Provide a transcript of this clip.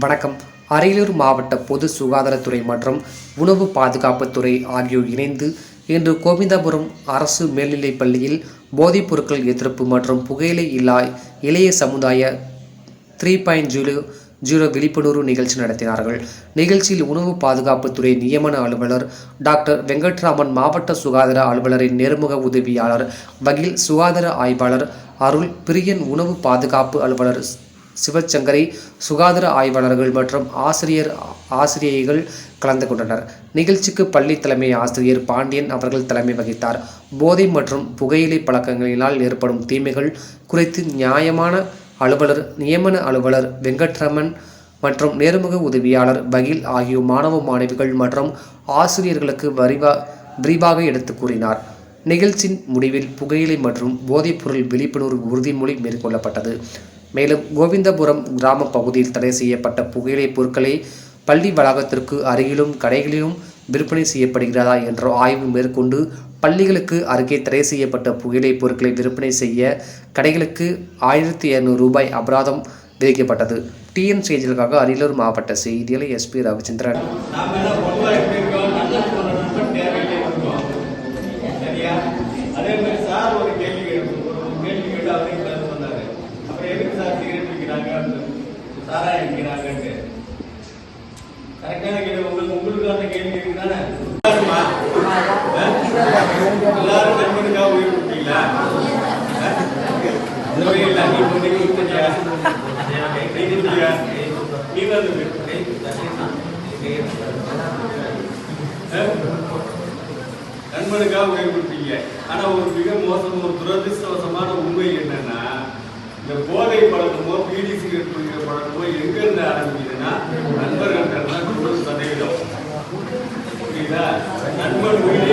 வணக்கம். அரியலூர் மாவட்ட பொது சுகாதாரத்துறை மற்றும் உணவு பாதுகாப்புத்துறை ஆகியோர் இணைந்து இன்று கோவிந்தபுரம் அரசு மேல்நிலைப் பள்ளியில் போதைப்பொருட்கள் எதிர்ப்பு மற்றும் புகையிலை இல்லா இளைய சமுதாய 3.0 விழிப்புணர்வு நிகழ்ச்சி நடத்தினார்கள். நிகழ்ச்சியில் உணவு பாதுகாப்புத்துறை நியமன அலுவலர் டாக்டர் வெங்கட்ராமன், மாவட்ட சுகாதார அலுவலரின் நேர்முக உதவியாளர் வகில், சுகாதார ஆய்வாளர் அருள் பிரியன், உணவு பாதுகாப்பு அலுவலர் சிவச்சங்கரி, சுகாதார ஆய்வாளர்கள் மற்றும் ஆசிரியைகள் கலந்து கொண்டனர். நிகழ்ச்சிக்கு பள்ளி தலைமை ஆசிரியர் பாண்டியன் அவர்கள் தலைமை வகித்தார். போதை மற்றும் புகையிலை பழக்கங்களினால் ஏற்படும் தீமைகள் குறித்து நியமன அலுவலர் வெங்கட்ராமன் மற்றும் நேர்முக உதவியாளர் வகில் ஆகியோர் மாணவ மாணவிகள் மற்றும் ஆசிரியர்களுக்கு விரிவாக எடுத்து கூறினார். நிகழ்ச்சியின் முடிவில் புகையிலை மற்றும் போதைப்பொருள் விழிப்புணர்வு உறுதிமொழி மேற்கொள்ளப்பட்டது. மேலும் கோவிந்தபுரம் கிராம பகுதியில் தடை செய்யப்பட்ட புகையிலை பொருட்களை பள்ளி வளாகத்திற்கு அருகிலும் கடைகளிலும் விற்பனை செய்யப்படுகிறதா என்ற ஆய்வு மேற்கொண்டு பள்ளிகளுக்கு அருகே தடை செய்யப்பட்ட புகையிலை பொருட்களை விற்பனை செய்ய கடைகளுக்கு ரூபாய் 1200 அபராதம் விதிக்கப்பட்டது. டிஎன் செய்திகளுக்காக அரியலூர் மாவட்ட செய்தியாளர் எஸ்பி ரவிச்சந்திரன். கரெக்டான கேள்வி உங்களுக்கான கேள்வி தானே. எல்லாரும் நண்பனுக்காக உயிர் கொடுத்தீங்களா? இல்லை, நீ கொடுத்தியா? நீ வந்து நண்பனுக்காக உயிர் கொடுத்தீங்க. ஆனா ஒரு மிக மோசம், ஒரு துரதிருஷ்டவசமான உண்மை என்னன்னா, இந்த போதை பழக்கமோ பீடி சிகரெட் குடிக்கிற பழக்கமோ எங்க இருந்து ஆரம்பிக்குதுன்னா நண்பர்கள் 100%. புரியுதா? நண்பன் உயிரை